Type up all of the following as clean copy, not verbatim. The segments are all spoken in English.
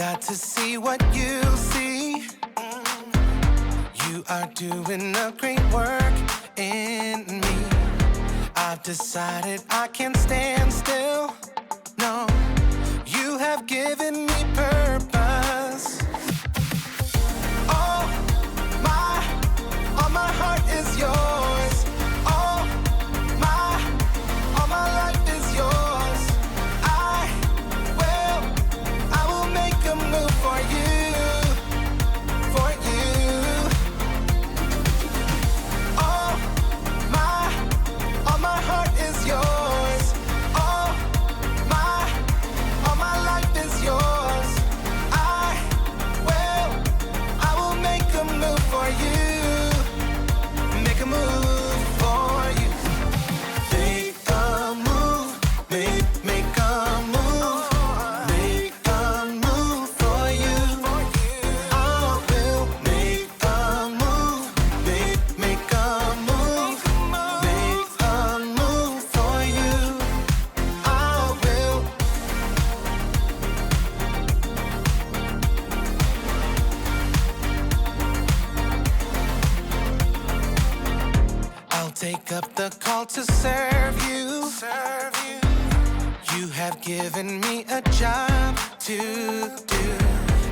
got to see what you see. You are doing a great work in me. I've decided I can't stand still. No, you have given me purpose. All my heart is yours. All my life is yours. I will make a move for you, for you. All my heart is yours. All my life is yours. I will make a move for you. Make a move for you. Make a move, make a move. Make a move for you. I will make a move, make a move. Make a move for you. I will. I'll take up the call to serve you. You have given me a job to do.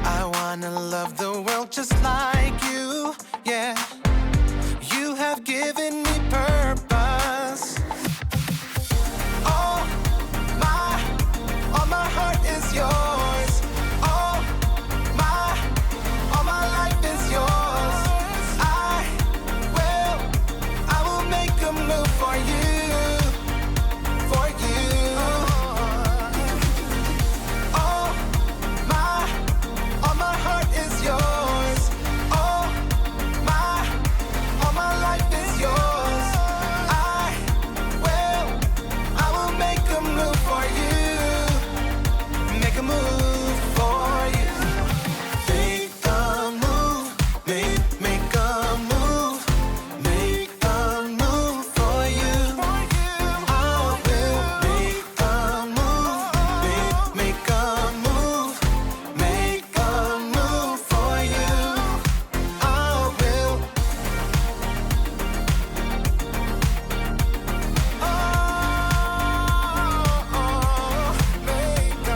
I wanna love the world just like you. Yeah, you have given me purpose. All my heart is yours. All my life is yours. I will make a move for you, for you. All my heart is yours. All my life is yours. I will make a move for you. Make a move for you. Make a move, make a move. Make a move for you. I will make a move, make a move. Make a move for you. I will. Make a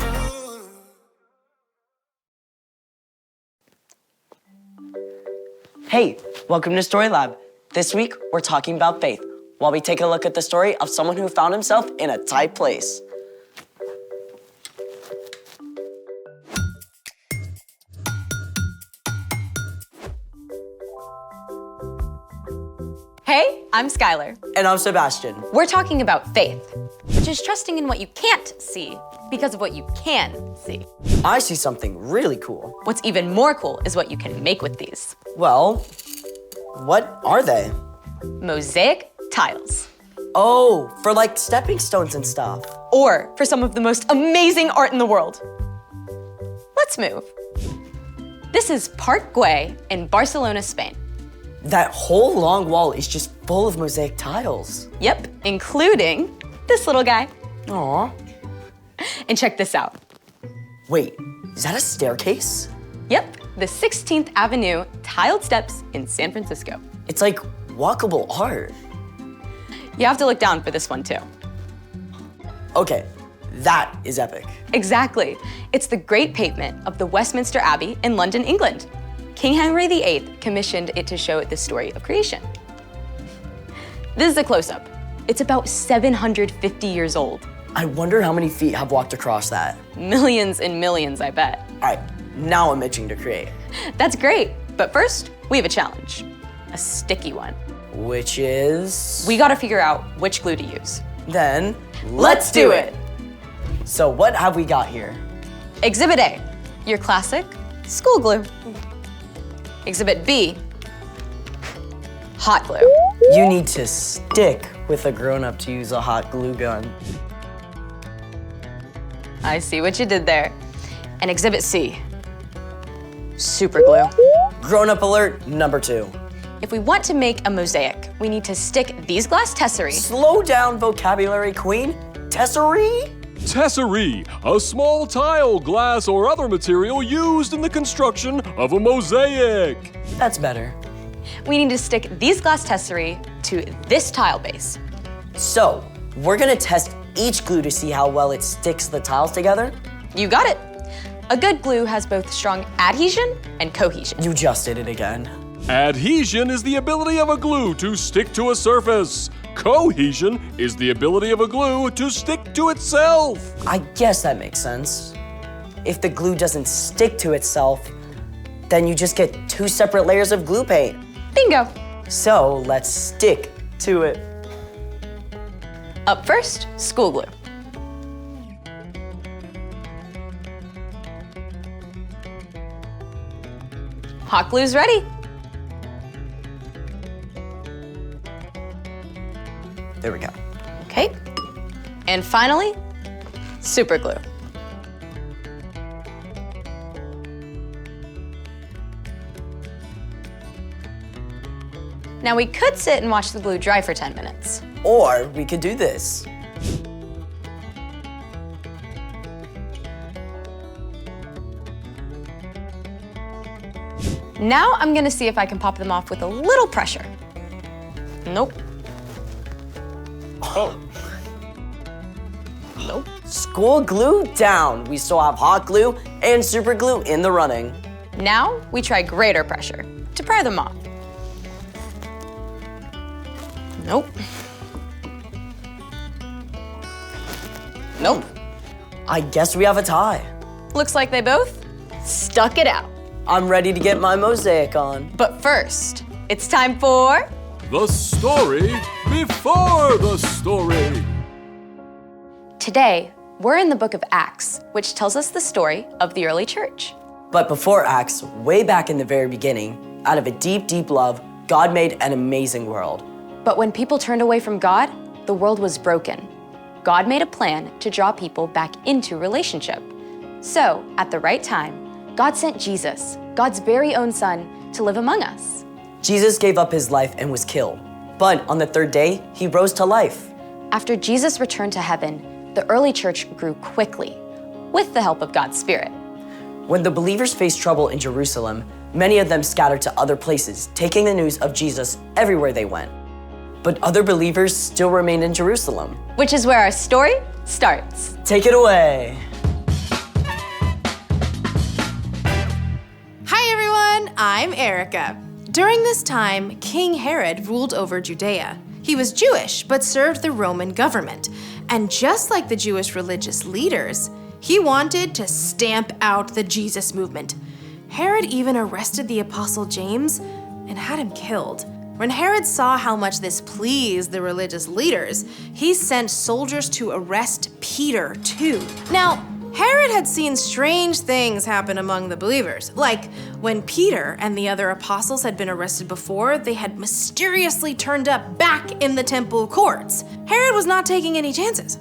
move. Hey, welcome to Story Lab. This week, we're talking about faith, while we take a look at the story of someone who found himself in a tight place. Hey, I'm Skylar. And I'm Sebastian. We're talking about faith, which is trusting in what you can't see because of what you can see. I see something really cool. What's even more cool is what you can make with these. Well, what are they? Mosaic tiles. Oh, for like stepping stones and stuff. Or for some of the most amazing art in the world. Let's move. This is Parc Güell in Barcelona, Spain. That whole long wall is just full of mosaic tiles. Yep, including this little guy. Aw. And check this out. Wait, is that a staircase? Yep, the 16th Avenue tiled steps in San Francisco. It's like walkable art. You have to look down for this one too. Okay, that is epic. Exactly. It's the Great Pavement of the Westminster Abbey in London, England. King Henry VIII commissioned it to show the story of creation. This is a close-up. It's about 750 years old. I wonder how many feet have walked across that. Millions and millions, I bet. All right, now I'm itching to create. That's great, but first, we have a challenge. A sticky one. Which is? We gotta figure out which glue to use. Then, Let's do it. So what have we got here? Exhibit A, your classic school glue. Exhibit B, hot glue. You need to stick with a grown-up to use a hot glue gun. I see what you did there. And Exhibit C, super glue. Grown-up alert number 2. If we want to make a mosaic, we need to stick these glass tesserae. Slow down, vocabulary queen. Tesserae? Tesserae, a small tile, glass, or other material used in the construction of a mosaic. That's better. We need to stick these glass tesserae to this tile base. So, we're gonna test each glue to see how well it sticks the tiles together? You got it. A good glue has both strong adhesion and cohesion. You just did it again. Adhesion is the ability of a glue to stick to a surface. Cohesion is the ability of a glue to stick to itself. I guess that makes sense. If the glue doesn't stick to itself, then you just get two separate layers of glue paint. Bingo. So let's stick to it. Up first, school glue. Hot glue's ready. There we go. Okay. And finally, super glue. Now we could sit and watch the glue dry for 10 minutes. Or we could do this. Now I'm gonna see if I can pop them off with a little pressure. Nope. Oh. Nope. School glue down. We still have hot glue and super glue in the running. Now we try greater pressure to pry them off. Nope. Nope. I guess we have a tie. Looks like they both stuck it out. I'm ready to get my mosaic on. But first, it's time for... The story before the story. Today, we're in the book of Acts, which tells us the story of the early church. But before Acts, way back in the very beginning, out of a deep, deep love, God made an amazing world. But when people turned away from God, the world was broken. God made a plan to draw people back into relationship. So, at the right time, God sent Jesus, God's very own son, to live among us. Jesus gave up his life and was killed. But on the third day, he rose to life. After Jesus returned to heaven, the early church grew quickly, with the help of God's Spirit. When the believers faced trouble in Jerusalem, many of them scattered to other places, taking the news of Jesus everywhere they went. But other believers still remained in Jerusalem. Which is where our story starts. Take it away. Hi everyone, I'm Erica. During this time, King Herod ruled over Judea. He was Jewish, but served the Roman government. And just like the Jewish religious leaders, he wanted to stamp out the Jesus movement. Herod even arrested the Apostle James and had him killed. When Herod saw how much this pleased the religious leaders, he sent soldiers to arrest Peter too. Now, Herod had seen strange things happen among the believers. Like when Peter and the other apostles had been arrested before, they had mysteriously turned up back in the temple courts. Herod was not taking any chances.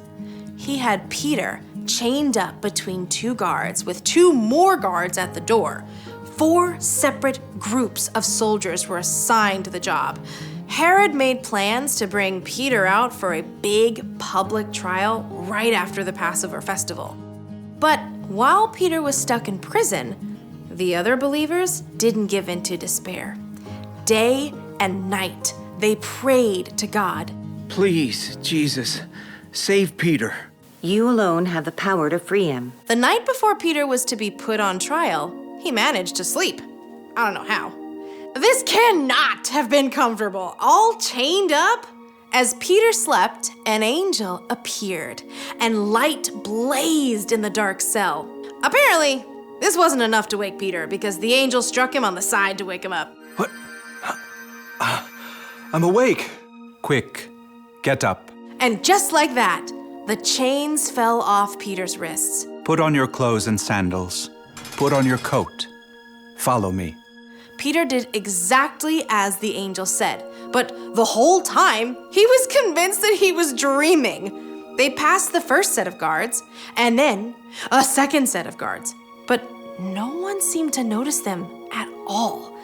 He had Peter chained up between two guards with two more guards at the door. 4 separate groups of soldiers were assigned to the job. Herod made plans to bring Peter out for a big public trial right after the Passover festival. But while Peter was stuck in prison, the other believers didn't give in to despair. Day and night, they prayed to God. Please, Jesus, save Peter. You alone have the power to free him. The night before Peter was to be put on trial, he managed to sleep. I don't know how. This cannot have been comfortable, all chained up. As Peter slept, an angel appeared, and light blazed in the dark cell. Apparently, this wasn't enough to wake Peter because the angel struck him on the side to wake him up. What? I'm awake. Quick, get up. And just like that, the chains fell off Peter's wrists. Put on your clothes and sandals. Put on your coat. Follow me. Peter did exactly as the angel said, but the whole time, he was convinced that he was dreaming. They passed the first set of guards, and then a second set of guards, but no one seemed to notice them at all.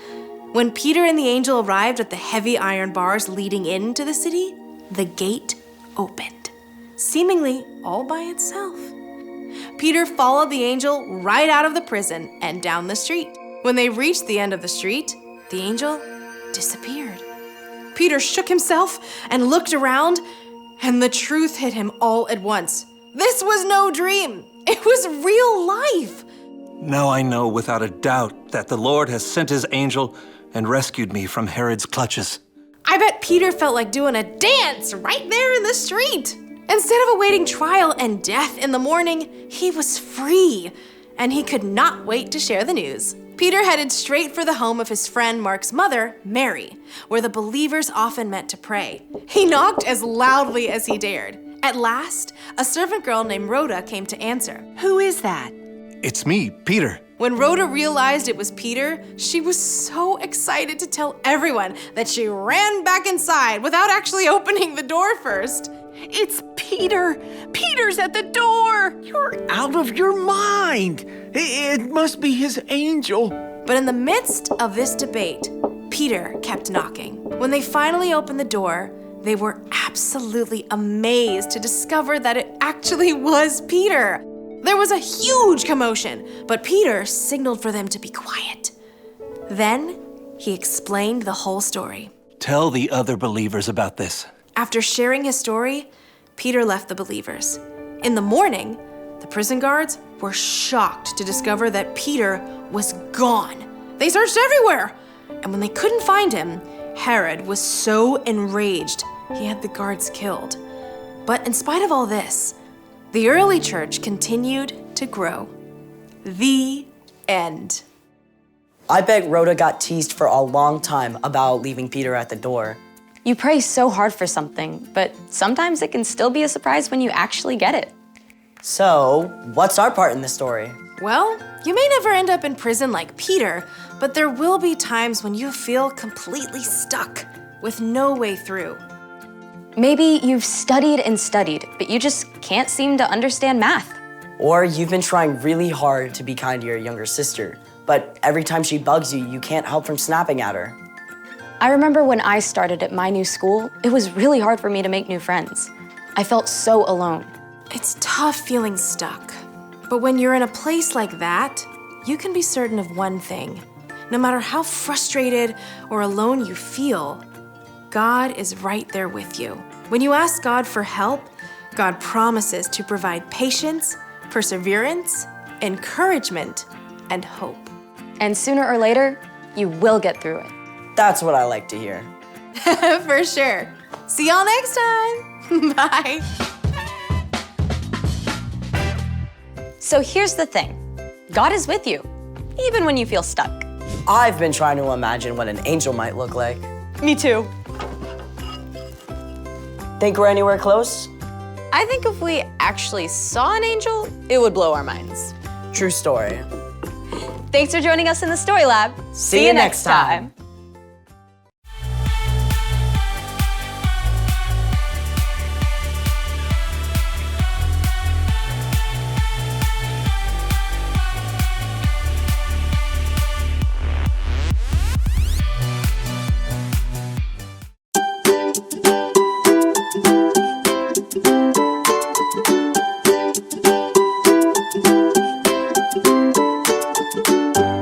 When Peter and the angel arrived at the heavy iron bars leading into the city, the gate opened. seemingly all by itself. Peter followed the angel right out of the prison and down the street. When they reached the end of the street, the angel disappeared. Peter shook himself and looked around, and the truth hit him all at once. This was no dream. It was real life. Now I know without a doubt that the Lord has sent his angel and rescued me from Herod's clutches. I bet Peter felt like doing a dance right there in the street. Instead of awaiting trial and death in the morning, he was free, and he could not wait to share the news. Peter headed straight for the home of his friend Mark's mother, Mary, where the believers often met to pray. He knocked as loudly as he dared. At last, a servant girl named Rhoda came to answer. Who is that? It's me, Peter. When Rhoda realized it was Peter, she was so excited to tell everyone that she ran back inside without actually opening the door first. It's Peter! Peter's at the door! You're out of your mind! It must be his angel. But in the midst of this debate, Peter kept knocking. When they finally opened the door, they were absolutely amazed to discover that it actually was Peter. There was a huge commotion, but Peter signaled for them to be quiet. Then he explained the whole story. Tell the other believers about this. After sharing his story, Peter left the believers. In the morning, the prison guards were shocked to discover that Peter was gone. They searched everywhere, and when they couldn't find him, Herod was so enraged he had the guards killed. But in spite of all this, the early church continued to grow. The end. I bet Rhoda got teased for a long time about leaving Peter at the door. You pray so hard for something, but sometimes it can still be a surprise when you actually get it. So, what's our part in the story? Well, you may never end up in prison like Peter, but there will be times when you feel completely stuck with no way through. Maybe you've studied and studied, but you just can't seem to understand math. Or you've been trying really hard to be kind to your younger sister, but every time she bugs you, you can't help from snapping at her. I remember when I started at my new school, it was really hard for me to make new friends. I felt so alone. It's tough feeling stuck, but when you're in a place like that, you can be certain of one thing. No matter how frustrated or alone you feel, God is right there with you. When you ask God for help, God promises to provide patience, perseverance, encouragement, and hope. And sooner or later, you will get through it. That's what I like to hear. For sure. See y'all next time. Bye. So here's the thing. God is with you, even when you feel stuck. I've been trying to imagine what an angel might look like. Me too. Think we're anywhere close? I think if we actually saw an angel, it would blow our minds. True story. Thanks for joining us in the Story Lab. See you next time.